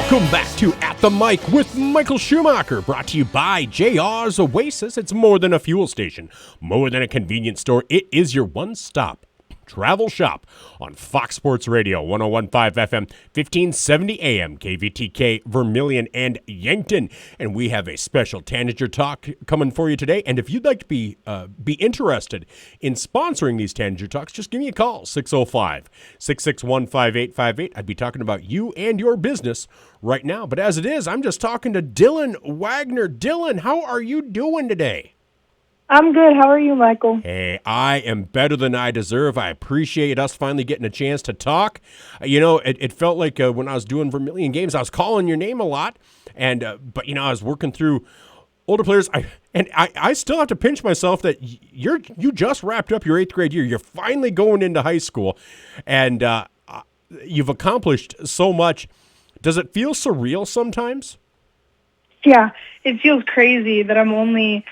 Welcome back to At the Mic with Michael Schumacher, brought to you by JR's Oasis. It's more than a fuel station, more than a convenience store. It is your one-stop travel shop on Fox Sports Radio, 101.5 FM, 1570 AM, KVTK, Vermillion, and Yankton. And we have a special Tanager Talk coming for you today. And if you'd like to be interested in sponsoring these Tanager Talks, just give me a call, 605-661-5858. I'd be talking about you and your business right now. But as it is, I'm just talking to Dylan Wagner. Dylan, how are you doing today? I'm good. How are you, Michael? Hey, I am better than I deserve. I appreciate us finally getting a chance to talk. You know, it felt like when I was doing Vermillion games, I was calling your name a lot. But, you know, I was working through older players. I still have to pinch myself that you just wrapped up your 8th grade year. You're finally going into high school, and you've accomplished so much. Does it feel surreal sometimes? Yeah, it feels crazy that I'm only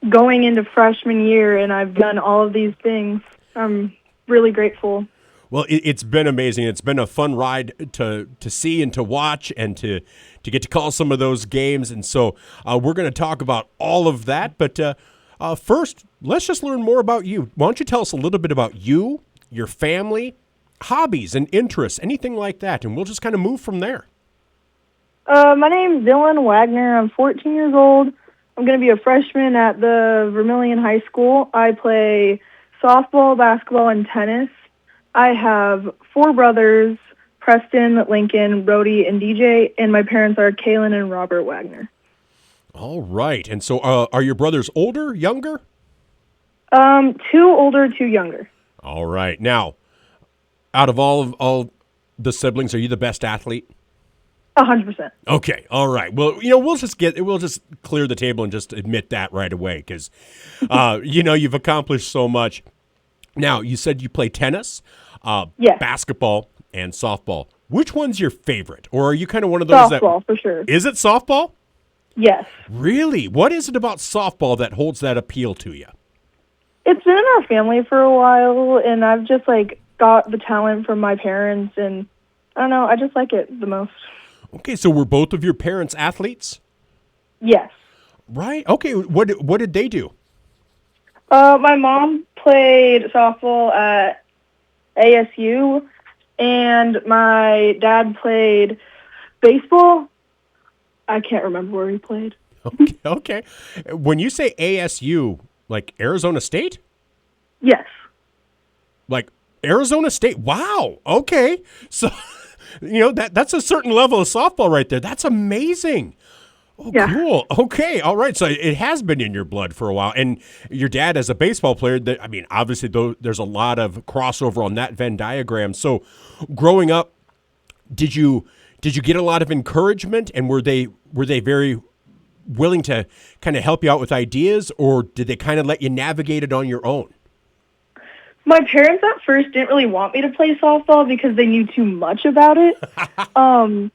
going into freshman year and I've done all of these things. I'm really grateful. Well, it's been amazing. It's been a fun ride to see and to watch and to get to call some of those games. And so we're going to talk about all of that. But first, let's just learn more about you. Why don't you tell us a little bit about you, your family, hobbies and interests, anything like that, and we'll just kind of move from there. My name's Dylan Wagner. I'm 14 years old. I'm going to be a freshman at the Vermillion High School. I play softball, basketball, and tennis. I have 4 brothers, Preston, Lincoln, Brody, and DJ, and my parents are Kaylin and Robert Wagner. All right. And so are your brothers older, younger? 2 older, 2 younger. All right. Now, out of all the siblings, are you the best athlete? 100%. Okay, all right. Well, you know, we'll just clear the table and just admit that right away because, you know, you've accomplished so much. Now, you said you play tennis, Yes. basketball, and softball. Which one's your favorite, or are you kind of one of those Softball, for sure. Is it softball? Yes. Really? What is it about softball that holds that appeal to you? It's been in our family for a while, and I've just, got the talent from my parents, and I don't know, I just like it the most. Okay, so were both of your parents athletes? Yes. Right. Okay. What did they do? My mom played softball at ASU, and my dad played baseball. I can't remember where he played. Okay. When you say ASU, like Arizona State? Yes. Like Arizona State? Wow. Okay. So, you know, that's a certain level of softball right there. That's amazing. Oh, yeah. Cool. Okay. All right. So it has been in your blood for a while. And your dad as a baseball player, I mean, obviously there's a lot of crossover on that Venn diagram. So growing up, did you get a lot of encouragement, and were they very willing to kind of help you out with ideas, or did they kind of let you navigate it on your own? My parents at first didn't really want me to play softball because they knew too much about it.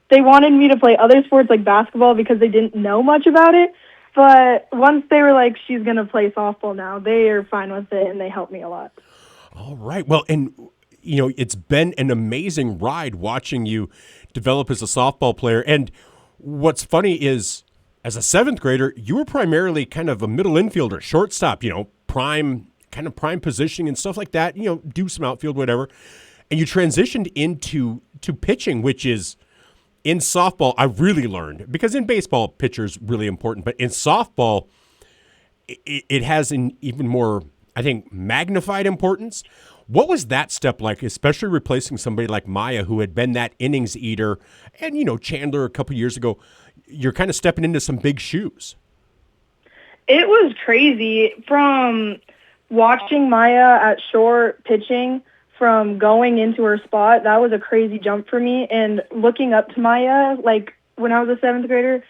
They wanted me to play other sports like basketball because they didn't know much about it. But once they were like, she's going to play softball now, they are fine with it, and they help me a lot. All right. Well, and, you know, it's been an amazing ride watching you develop as a softball player. And what's funny is, as a 7th grader, you were primarily kind of a middle infielder, shortstop, you know, prime positioning and stuff like that, you know, do some outfield, whatever. And you transitioned into pitching, which is, in softball, I really learned, because in baseball, pitcher's really important, but in softball, it has an even more, I think, magnified importance. What was that step like, especially replacing somebody like Maya, who had been that innings eater, and, you know, Chandler a couple years ago? You're kind of stepping into some big shoes. It was crazy. From watching Maya at short pitching, from going into her spot, that was a crazy jump for me. And looking up to Maya, like when I was a 7th grader,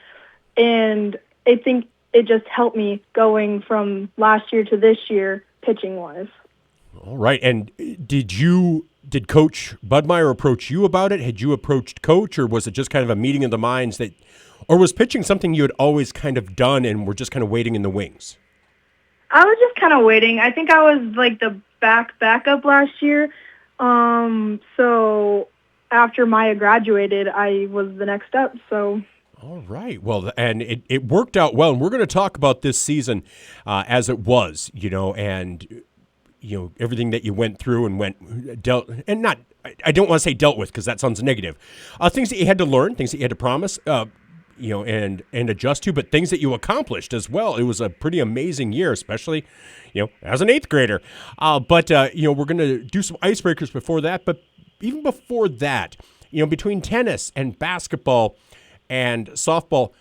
and I think it just helped me going from last year to this year, pitching-wise. All right. And did Coach Budmeyer approach you about it? Had you approached Coach, or was it just kind of a meeting of the minds that, or was pitching something you had always kind of done and were just kind of waiting in the wings? I was just kind of waiting. I think I was like the backup last year. So after Maya graduated, I was the next up. So. All right. Well, and it worked out well. And we're going to talk about this season as it was, and, everything that you went through and I don't want to say dealt with because that sounds negative. Things that you had to learn, things that you had to promise, and adjust to, but things that you accomplished as well. It was a pretty amazing year, especially, as an 8th grader. But we're going to do some icebreakers before that. But even before that, between tennis and basketball and softball,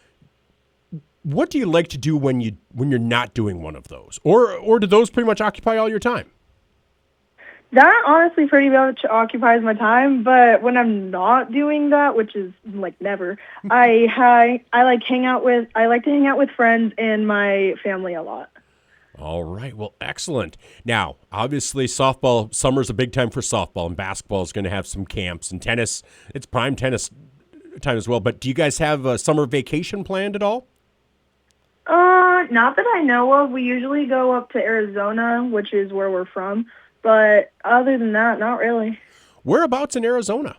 what do you like to do when you're not doing one of those? Or do those pretty much occupy all your time? That honestly pretty much occupies my time, but when I'm not doing that, which is like never, I like to hang out with friends and my family a lot. All right. Well, excellent. Now, obviously, summer's a big time for softball, and basketball is going to have some camps, and tennis, it's prime tennis time as well. But do you guys have a summer vacation planned at all? Not that I know of. We usually go up to Arizona, which is where we're from. But other than that, not really. Whereabouts in Arizona?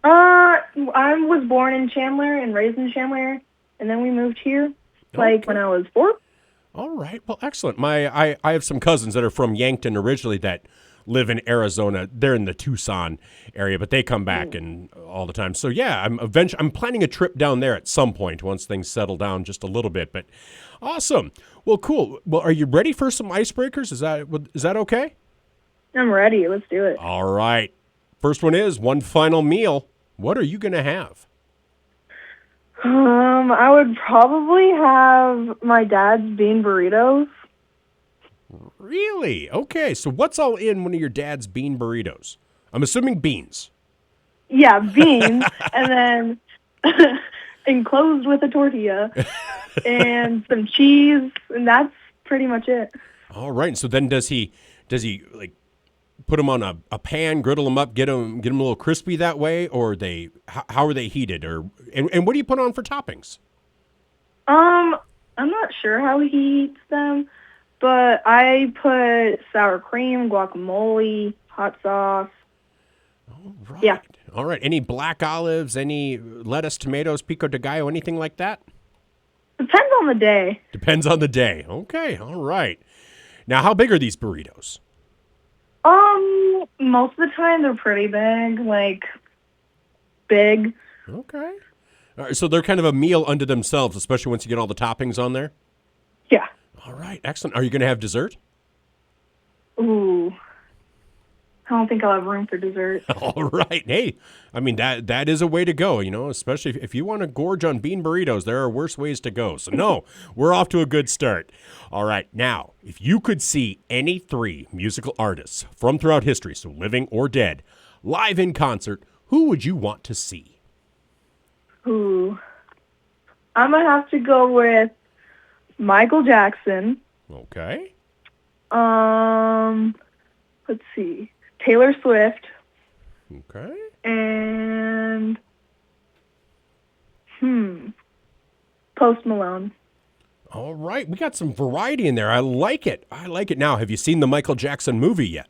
I was born in Chandler and raised in Chandler, and then we moved here, when I was 4. All right. Well, excellent. I have some cousins that are from Yankton originally that live in Arizona. They're in the Tucson area, but they come back and all the time. So yeah, I'm planning a trip down there at some point once things settle down just a little bit. But awesome. Well, cool. Well, are you ready for some icebreakers? Is that okay? I'm ready. Let's do it. All right. First one is one final meal. What are you going to have? I would probably have my dad's bean burritos. Really? Okay. So what's all in one of your dad's bean burritos? I'm assuming beans. Yeah, beans, and then enclosed with a tortilla and some cheese, and that's pretty much it. All right. So then does he like put them on a pan, griddle them up, get them a little crispy that way, or how are they heated, and what do you put on for toppings? I'm not sure how he eats them, but I put sour cream, guacamole, hot sauce. All right. Yeah. All right. Any black olives, any lettuce, tomatoes, pico de gallo, anything like that? Depends on the day. Depends on the day. Okay. All right. Now, how big are these burritos? Most of the time they're pretty big, big. Okay. All right, so they're kind of a meal unto themselves, especially once you get all the toppings on there? Yeah. All right, excellent. Are you going to have dessert? Ooh. I don't think I'll have room for dessert. All right. Hey, I mean, that is a way to go, especially if you want to gorge on bean burritos, there are worse ways to go. So, no, we're off to a good start. All right. Now, if you could see any 3 musical artists from throughout history, so living or dead, live in concert, who would you want to see? Ooh. I'm going to have to go with Michael Jackson. Okay. Let's see. Taylor Swift. Okay. And Post Malone. All right. We got some variety in there. I like it. Now, have you seen the Michael Jackson movie yet?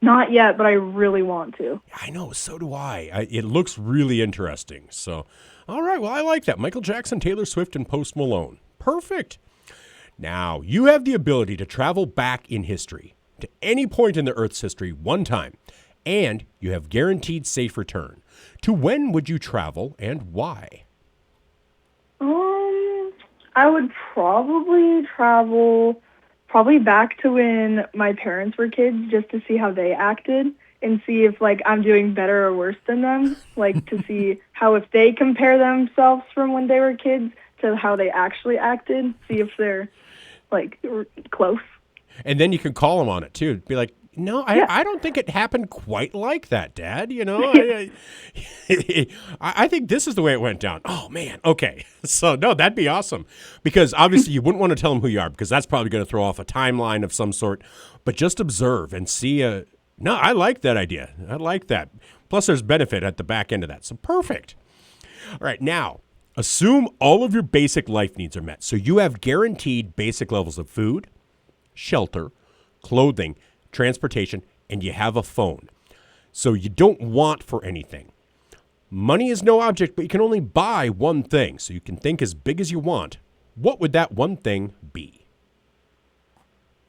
Not yet, but I really want to. I know. So do I. It looks really interesting. So, all right. Well, I like that. Michael Jackson, Taylor Swift, and Post Malone. Perfect. Now, you have the ability to travel back in history to any point in the Earth's history one time, and you have guaranteed safe return. To when would you travel and why? I would probably travel back to when my parents were kids just to see how they acted and see if I'm doing better or worse than them, to see how if they compare themselves from when they were kids to how they actually acted, see if they're close. And then you can call them on it too. Be like, no, I don't think it happened quite like that, Dad. I think this is the way it went down. Oh, man. Okay. So, no, that'd be awesome. Because obviously you wouldn't want to tell them who you are because that's probably going to throw off a timeline of some sort. But just observe and see. No, I like that idea. I like that. Plus, there's benefit at the back end of that. So, perfect. All right. Now, assume all of your basic life needs are met. So, you have guaranteed basic levels of food, shelter, clothing, transportation, and you have a phone. So you don't want for anything. Money is no object, but you can only buy one thing. So you can think as big as you want. What would that one thing be?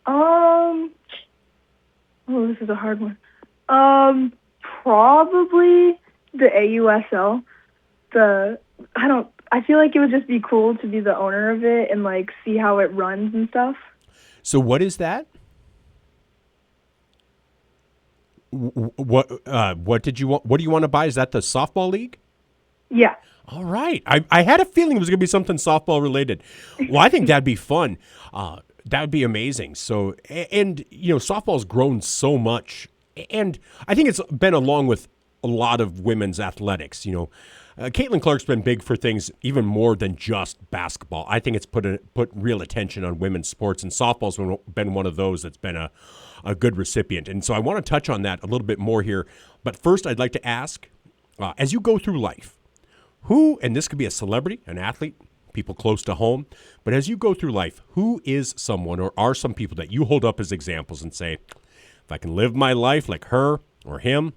Oh, this is a hard one. Probably the AUSL. I feel like it would just be cool to be the owner of it and like see how it runs and stuff. So what is that? What did you want? What do you want to buy? Is that the softball league? Yeah. All right. I had a feeling it was going to be something softball related. Well, I think that'd be fun. That would be amazing. So, and softball's grown so much, and I think it's been along with a lot of women's athletics. Caitlin Clark's been big for things even more than just basketball. I think it's put real attention on women's sports, and softball's been one of those that's been a good recipient. And so I want to touch on that a little bit more here. But first, I'd like to ask, as you go through life, who, and this could be a celebrity, an athlete, people close to home, but as you go through life, who is someone or are some people that you hold up as examples and say, if I can live my life like her or him,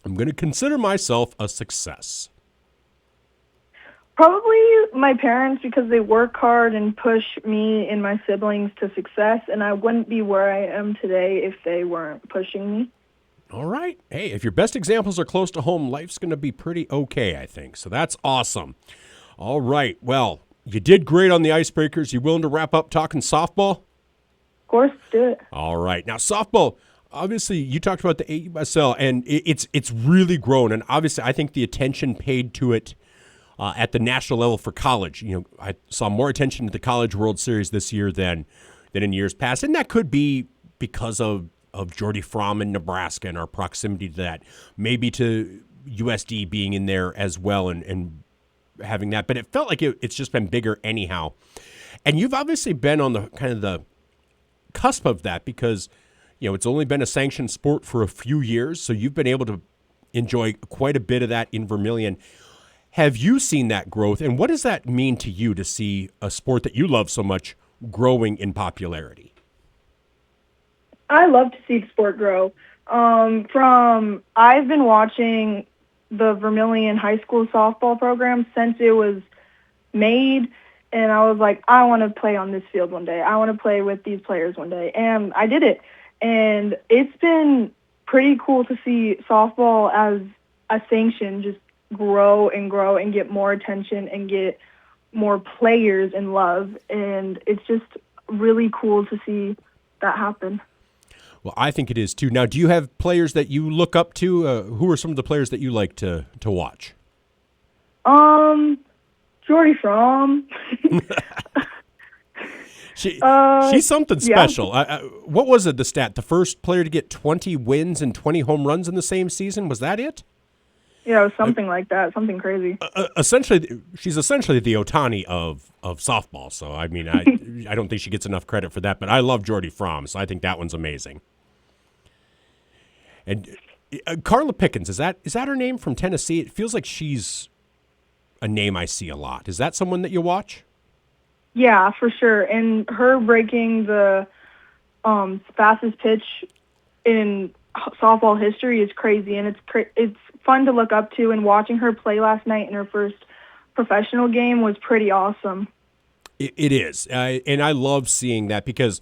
I'm going to consider myself a success? Probably my parents, because they work hard and push me and my siblings to success, and I wouldn't be where I am today if they weren't pushing me. All right. Hey, if your best examples are close to home, life's going to be pretty okay, I think. So that's awesome. All right. Well, you did great on the icebreakers. You willing to wrap up talking softball? Of course, do it. All right. Now, softball, obviously, you talked about the AUSL, and it's really grown. And obviously, I think the attention paid to it at the national level for college. I saw more attention to the College World Series this year than in years past. And that could be because of Jordy Fromm in Nebraska and our proximity to that. Maybe to USD being in there as well and having that. But it felt like it's just been bigger anyhow. And you've obviously been on the kind of the cusp of that because, it's only been a sanctioned sport for a few years. So you've been able to enjoy quite a bit of that in Vermillion. Have you seen that growth? And what does that mean to you to see a sport that you love so much growing in popularity? I love to see the sport grow. I've been watching the Vermillion High School softball program since it was made, and I was like, I want to play on this field one day. I want to play with these players one day, and I did it. And it's been pretty cool to see softball as a sanction just grow and get more attention and get more players in love, and it's just really cool to see that happen. Well, I think it is too. Now, do you have players that you look up to? Who are some of the players that you like to watch? Jordy Fromm. She's something special. Yeah. What was it, the stat? The first player to get 20 wins and 20 home runs in the same season? Was that it? Yeah, it was something like that, something crazy. She's essentially the Ohtani of softball. So, I mean, I don't think she gets enough credit for that, but I love Jordy Fromm, so I think that one's amazing. And Carla Pickens, is that her name from Tennessee? It feels like she's a name I see a lot. Is that someone that you watch? Yeah, for sure. And her breaking the fastest pitch in softball history is crazy, and it's fun to look up to. And watching her play last night in her first professional game was pretty awesome. It is, and I love seeing that because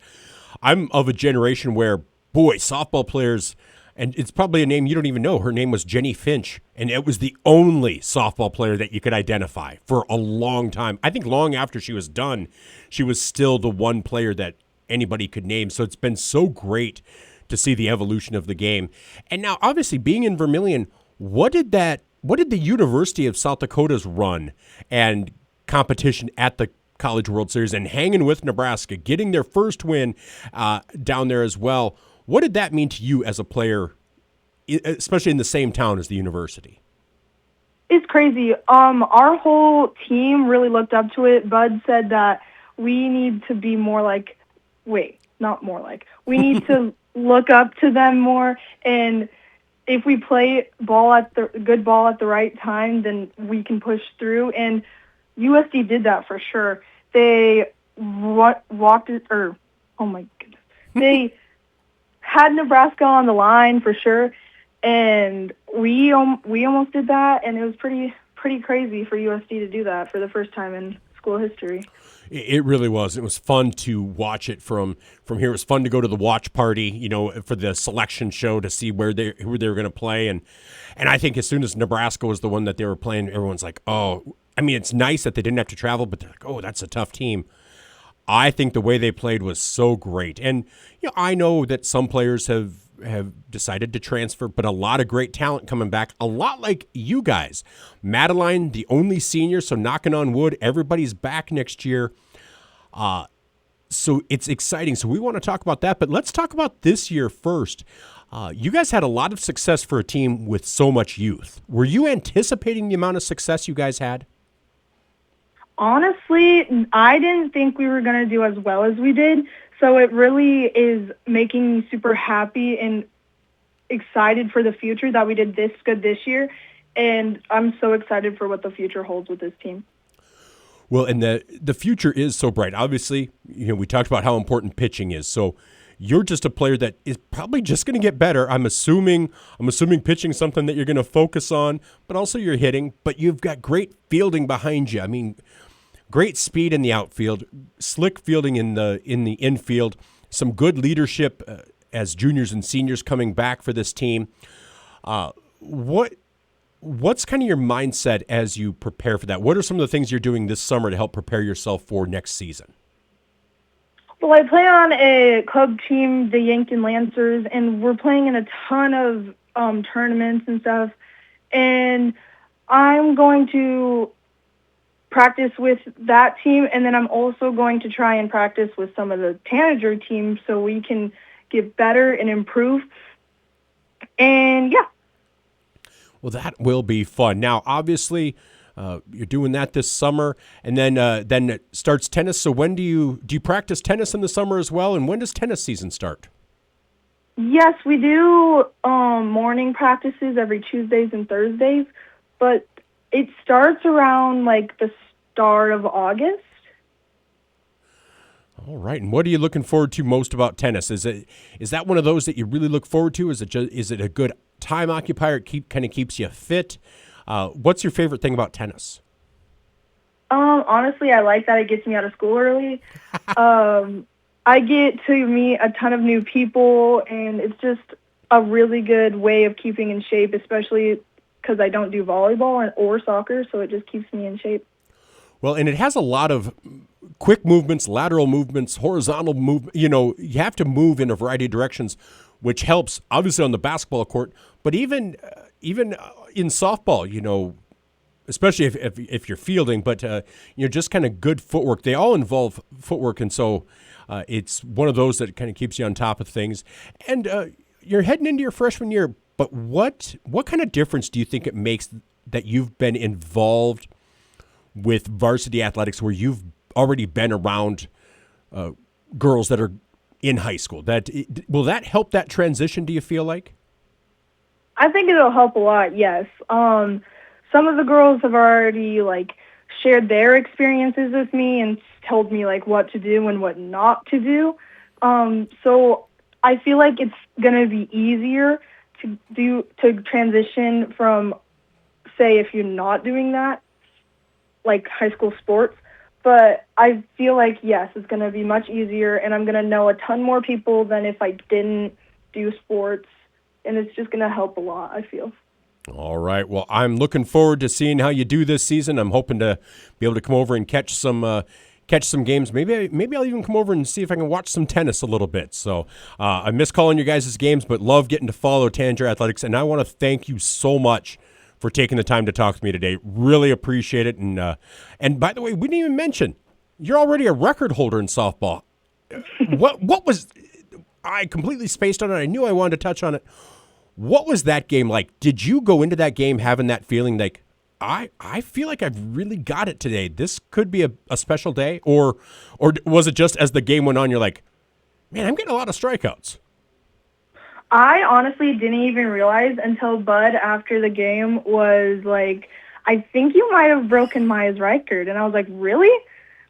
I'm of a generation where, boy, softball players. And it's probably a name you don't even know. Her name was Jenny Finch, and it was the only softball player that you could identify for a long time. I think long after she was done, she was still the one player that anybody could name. So it's been so great to see the evolution of the game. And now, obviously, being in Vermillion, what did the University of South Dakota's run and competition at the College World Series and hanging with Nebraska, getting their first win down there as well? What did that mean to you as a player, especially in the same town as the university? It's crazy. Our whole team really looked up to it. Bud said that we need to be more like, we need to look up to them more. And if we play good ball at the right time, then we can push through. And USD did that for sure. They walked it, oh my goodness. They had Nebraska on the line for sure, and we almost did that, and it was pretty crazy for USD to do that for the first time in school history. It really was. It was fun to watch it from here. It was fun to go to the watch party, for the selection show to see who they were going to play. And I think as soon as Nebraska was the one that they were playing, everyone's like, oh, I mean, it's nice that they didn't have to travel, but they're like, oh, that's a tough team. I think the way they played was so great. And I know that some players have decided to transfer, but a lot of great talent coming back, a lot like you guys. Madeline, the only senior, so knocking on wood, everybody's back next year. So it's exciting. So we want to talk about that, but let's talk about this year first. You guys had a lot of success for a team with so much youth. Were you anticipating the amount of success you guys had? Honestly, I didn't think we were going to do as well as we did. So it really is making me super happy and excited for the future that we did this good this year. And I'm so excited for what the future holds with this team. Well, and the future is so bright. Obviously, we talked about how important pitching is. So you're just a player that is probably just going to get better. I'm assuming pitching is something that you're going to focus on, but also you're hitting. But you've got great fielding behind you. I mean, great speed in the outfield, slick fielding in the infield, some good leadership as juniors and seniors coming back for this team. What's kind of your mindset as you prepare for that? What are some of the things you're doing this summer to help prepare yourself for next season? Well, I play on a club team, the Yankton Lancers, and we're playing in a ton of tournaments and stuff. And I'm going to practice with that team, and then I'm also going to try and practice with some of the Tanager teams so we can get better and improve. And yeah. Well, that will be fun. Now, obviously, you're doing that this summer, and then it starts tennis. So when do you practice tennis in the summer as well? And when does tennis season start? Yes, we do morning practices every Tuesdays and Thursdays, but it starts around like the start of August. All right. And what are you looking forward to most about tennis? Is that one of those that you really look forward to? Is it a good time occupier? It kind of keeps you fit. What's your favorite thing about tennis? Honestly, I like that it gets me out of school early. I get to meet a ton of new people, and it's just a really good way of keeping in shape, especially because I don't do volleyball or soccer, so it just keeps me in shape. Well, and it has a lot of quick movements, lateral movements, horizontal movement. You have to move in a variety of directions, which helps obviously on the basketball court, but even in softball, especially if you're fielding, but just kind of good footwork. They all involve footwork, and so it's one of those that kind of keeps you on top of things. And you're heading into your freshman year, but what kind of difference do you think it makes that you've been involved with varsity athletics, where you've already been around girls that are in high school? Will that help that transition, do you feel like? I think it'll help a lot, yes. Some of the girls have already shared their experiences with me and told me what to do and what not to do. So I feel like it's going to be easier to transition from, say, if you're not doing that, like high school sports. But I feel like, yes, it's going to be much easier, and I'm going to know a ton more people than if I didn't do sports, and it's just going to help a lot, I feel. All right. Well, I'm looking forward to seeing how you do this season. I'm hoping to be able to come over and catch some games. Maybe I'll even come over and see if I can watch some tennis a little bit. So I miss calling you guys' games, but love getting to follow Tanager Athletics, and I want to thank you so much for taking the time to talk to me today. Really appreciate it. And by the way, we didn't even mention, you're already a record holder in softball. What was, I completely spaced on it. I knew I wanted to touch on it. What was that game like? Did you go into that game having that feeling like, I feel like I've really got it today. This could be a special day? Or was it just as the game went on, you're like, man, I'm getting a lot of strikeouts? I honestly didn't even realize until Bud after the game was like, I think you might have broken Maya's record. And I was like, really?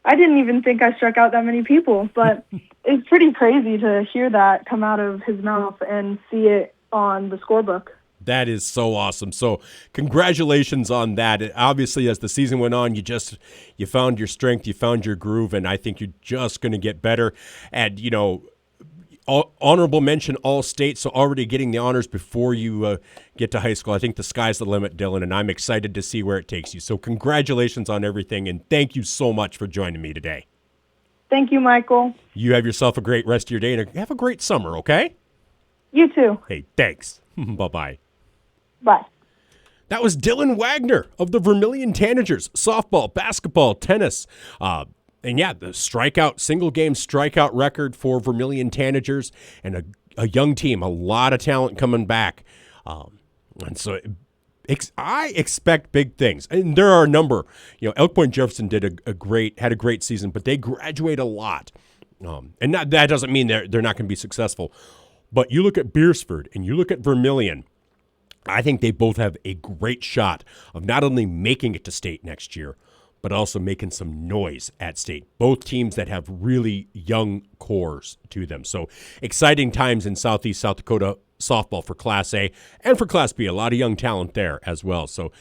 I didn't even think I struck out that many people. But it's pretty crazy to hear that come out of his mouth and see it on the scorebook. That is so awesome. So congratulations on that. Obviously, as the season went on, you found your strength, you found your groove, and I think you're just going to get better. And, honorable mention All-State, so already getting the honors before you get to high school. I think the sky's the limit, Dylan, and I'm excited to see where it takes you. So congratulations on everything, and thank you so much for joining me today. Thank you, Michael. You have yourself a great rest of your day, and have a great summer, okay? You too. Hey, thanks. Bye-bye. Bye. That was Dylan Wagner of the Vermillion Tanagers, softball, basketball, tennis. And yeah, the single game strikeout record for Vermillion Tanagers, and a young team, a lot of talent coming back. And so I expect big things. And there are a number. Elk Point Jefferson had a great season, but they graduate a lot. And that doesn't mean they're not going to be successful. But you look at Beersford and you look at Vermillion, I think they both have a great shot of not only making it to state next year, but also making some noise at state. Both teams that have really young cores to them. So exciting times in Southeast South Dakota softball for Class A and for Class B. A lot of young talent there as well. So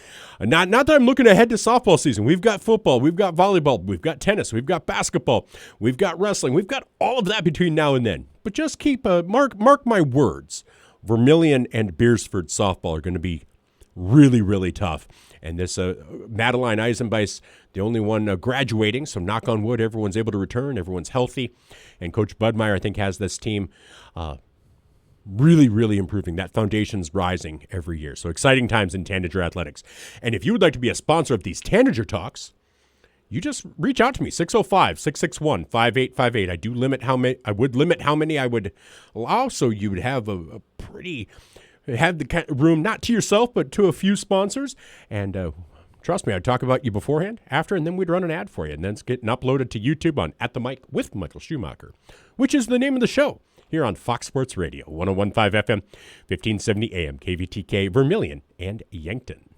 not that I'm looking ahead to softball season. We've got football, we've got volleyball, we've got tennis, we've got basketball, we've got wrestling, we've got all of that between now and then. But just keep mark my words. Vermillion and Beersford softball are going to be really, really tough. And this Madeline Eisenbeis, the only one graduating, so knock on wood, everyone's able to return, everyone's healthy. And Coach Budmeyer, I think, has this team really, really improving. That foundation's rising every year. So exciting times in Tanager Athletics. And if you would like to be a sponsor of these Tanager Talks, you just reach out to me, 605-661-5858. I would limit how many I would allow, so you would have a pretty, have the kind of room, not to yourself, but to a few sponsors. And trust me, I'd talk about you beforehand, after, and then we'd run an ad for you. And then it's getting uploaded to YouTube on At the Mic with Michael Schumacher, which is the name of the show here on Fox Sports Radio, 101.5 FM, 1570 AM, KVTK, Vermillion, and Yankton.